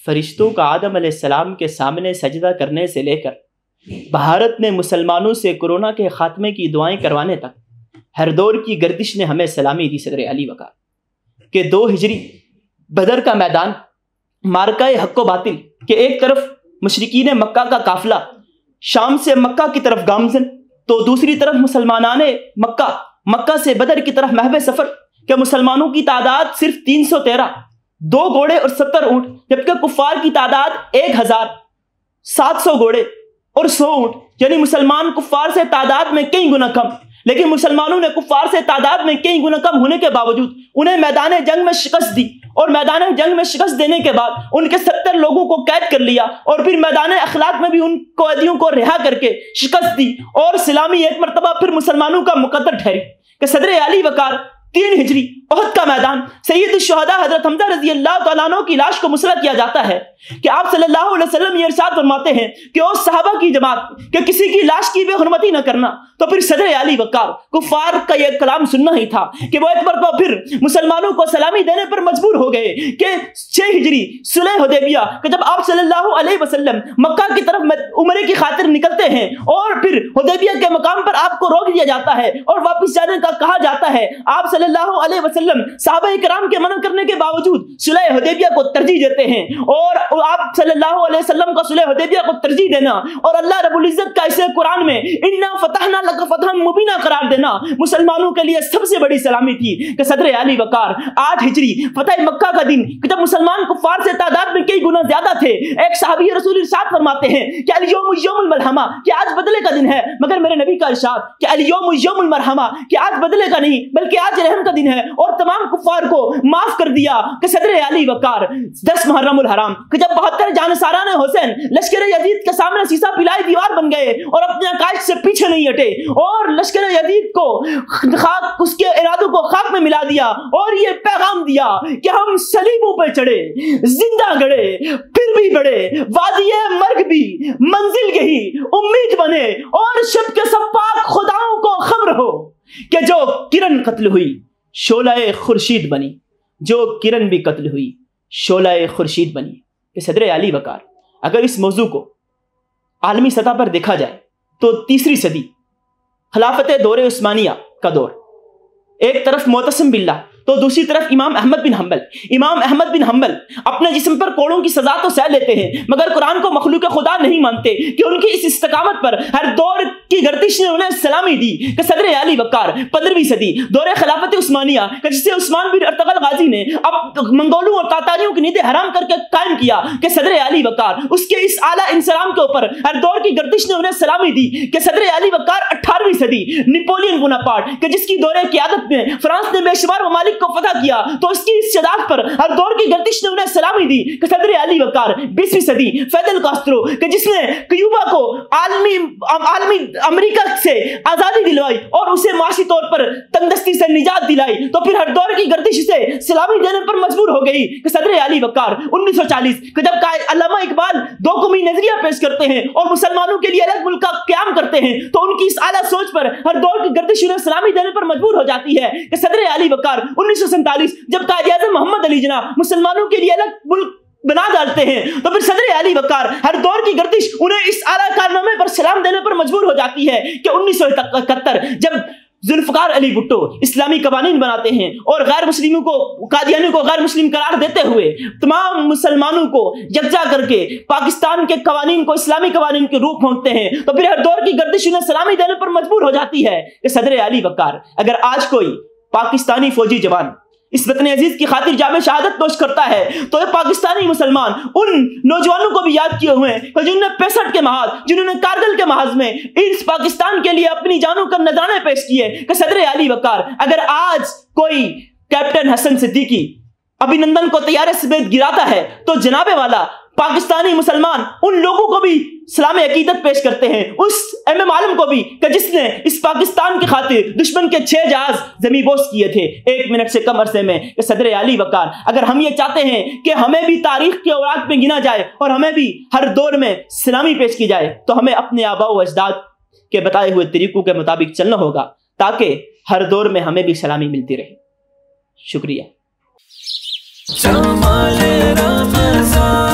فرشتوں کا آدم علیہ السلام کے سامنے سجدہ کرنے سے لے کر بھارت میں مسلمانوں سے کورونا کے خاتمے کی دعائیں کروانے تک ہر دور کی گردش نے ہمیں سلامی دی صدر علی وقار کہ 2 ہجری بدر کا میدان، مارکہ حق و باطل کہ ایک طرف مشرکین مکہ کا قافلہ شام سے مکہ کی طرف گامزن، تو دوسری طرف مسلمانان مکہ سے بدر کی طرف محو سفر کہ مسلمانوں کی تعداد صرف 313، 2 گھوڑے اور 70 اونٹ، جبکہ کفار کی تعداد 1700 گھوڑے اور 100 اونٹ، یعنی مسلمان کفار سے تعداد میں کئی گنا کم، لیکن مسلمانوں نے کفار سے تعداد میں کئی گنا کم ہونے کے باوجود انہیں میدان جنگ میں شکست دی، اور میدان جنگ میں شکست دینے کے بعد ان کے 70 لوگوں کو قید کر لیا، اور پھر میدان اخلاق میں بھی ان قیدیوں کو رہا کر کے شکست دی، اور سلامی ایک مرتبہ پھر مسلمانوں کا مقدر ٹھہری کہ صدر علی وقار 3 ہجری احد کا میدان، سید الشہداء حضرت حمزہ رضی اللہ تعالیٰ عنہ کی لاش کو مسلح کیا جاتا ہے کہ آپ صلی اللہ علیہ وسلم یہ ارشاد فرماتے ہیں کہ او صحابہ کی جماعت کہ کسی کی لاش کی بے حرمتی نہ کرنا، تو پھر صدر علی وقار کفار کا یہ کلام سننا ہی تھا کہ وہ ایک مرتبہ پھر مسلمانوں کو سلامی دینے پر مجبور ہو گئے کہ 6 ہجری صلح حدیبیہ کہ جب آپ صلی اللہ علیہ وسلم مکہ کی طرف عمرے کی خاطر نکلتے ہیں اور پھر حدیبیہ کے مقام پر آپ کو روک دیا جاتا ہے اور واپس جانے کا کہا جاتا ہے، آپ صلی اللہ علیہ وسلم صحابہ کرام کے منع کرنے کے باوجود صلح حدیبیہ کو ترجیح دیتے ہیں، اور آپ صلی اللہ علیہ وسلم کا صلح حدیبیہ کو ترجیح دینا اور اللہ رب العزت کا اسے قرآن میں انا فتحنا لک فتحا مبینا قرار دینا مسلمانوں کے لیے سب سے بڑی سلامی تھی کہ صدر علی وقار 8 ہجری فتح مکہ کا دن کہ جب مسلمان کفار سے تعداد میں کئی گنا زیادہ تھے، ایک صحابی رسول ارشاد فرماتے ہیں کہ الیوم یوم الملحمہ کہ آج بدلے کا دن ہے، مگر میرے نبی کا ارشاد کہ الیوم یوم المرحمہ کہ آج بدلے کا نہیں بلکہ آج رحم کا دن ہے، اور تمام کفار کو معاف کر دیا کہ صدر علی وقار 10 محرم الحرام کہ جب 72 جانساران حسین لشکر یزید کے سامنے سیسا پلائی دیوار بن گئے اور اپنے عقائد سے پیچھے نہیں ہٹے، اور لشکر یزید کو خاک اس کے ارادوں کو خاک میں ملا دیا اور یہ پیغام دیا کہ ہم صلیبوں پہ چڑھے، زندہ گڑے، پھر بھی بڑے، وادی مرگ بھی منزل یہی، امید بنے اور شب کے سپاک خداؤں کو خبر ہو کہ جو کرن قتل ہوئی شعلہ خورشید بنی، جو کرن بھی قتل ہوئی شعلہ خورشید بنی کہ صدر علی وقار اگر اس موضوع کو عالمی سطح پر دیکھا جائے تو 3ری صدی خلافت دور عثمانیہ کا دور، ایک طرف معتصم باللہ تو دوسری طرف امام احمد بن حنبل اپنے جسم پر کوڑوں کی سزا تو سہ لیتے ہیں مگر قرآن کو مخلوق خدا نہیں مانتے کہ ان کی اس استقامت پر ہر دور کی گردش نے انہیں سلامی دی کہ صدر علی وقار 15ویں صدی دور خلافت عثمانیہ کہ جسے عثمان بن ارطغرل غازی نے اب منگولوں اور تاتاریوں کی نیندیں حرام کر کے قائم کیا کہ صدر علی وقار اس کے اس اعلیٰ انسلام کے اوپر ہر دور کی گردش نے انہیں سلامی دی کہ صدر علی وقار 18ویں صدی نیپولین بوناپارٹ کہ جس کی دور قیادت میں فرانس نے بے شمار ممالک کو فتح کیا تو اس کی اس شجاعت پر ہر دور کی گردش نے انہیں سلامی دی کہ صدر علی وقار 20ویں صدی فیدل کاسترو کہ جس نے کیوبا کو عالمی امریکہ سے آزادی دلوائی اور اسے معاشی طور پر تنگدستی سے نجات دلائی، تو پھر ہر دور کی گردش سے سلامی دینے پر مجبور ہو گئی کہ صدر علی وقار 1940 کہ جب علامہ اقبال 2 قومی نظریہ پیش کرتے ہیں اور مسلمانوں کے لیے الگ ملک کا قیام کرتے ہیں تو ان کی اس اعلیٰ سوچ پر ہر دور کی گردش انہیں سلامی دینے پر مجبور ہو جاتی ہے کہ صدر علی وقار 1947 جب قائد اعظم محمد علی جناح مسلمانوں کے لیے الگ ملک بنا ڈالتے ہیں تو پھر صدر علی وقار ہر دور کی گردش انہیں اس اعلیٰ کارنامے پر سلام دینے پر مجبور ہو جاتی ہے کہ 1971 جب ذوالفقار علی بھٹو اسلامی قوانین بناتے ہیں اور غیر مسلموں کو قادیانیوں کو غیر مسلم قرار دیتے ہوئے تمام مسلمانوں کو یکجا کر کے پاکستان کے قوانین کو اسلامی قوانین کے روپ پھونکتے ہیں تو پھر ہر دور کی گردش انہیں سلامی دینے پر مجبور ہو جاتی ہے کہ صدر علی وقار اگر آج کوئی پاکستانی فوجی جوان اس وطن عزیز کی خاطر جامع شہادت نوش کرتا ہے تو یہ پاکستانی مسلمان ان نوجوانوں کو بھی یاد کیے ہوئے ہیں جنہوں نے 65 کے محاذ جنہوں نے کارگل کے محاذ میں اس پاکستان کے لیے اپنی جانوں کا نذرانے پیش کیے کہ صدر علی وقار اگر آج کوئی کیپٹن حسن صدیقی ابھینندن کو طیارے سمیت گراتا ہے تو جناب والا پاکستانی مسلمان ان لوگوں کو بھی احکام عقیدت پیش کرتے ہیں اس ایم عالم کو بھی کہ جس نے اس پاکستان کی خاطر دشمن کے 6 جہاز زمین بوس کیے تھے 1 منٹ سے کم عرصے میں، کہ صدر عالی وقار اگر ہم یہ چاہتے ہیں کہ ہمیں بھی تاریخ کے اوراق میں گنا جائے اور ہمیں بھی ہر دور میں سلامی پیش کی جائے، تو ہمیں اپنے آباء و اجداد کے بتائے ہوئے طریقوں کے مطابق چلنا ہوگا تاکہ ہر دور میں ہمیں بھی سلامی ملتی رہے۔ شکریہ۔ جمال رمضان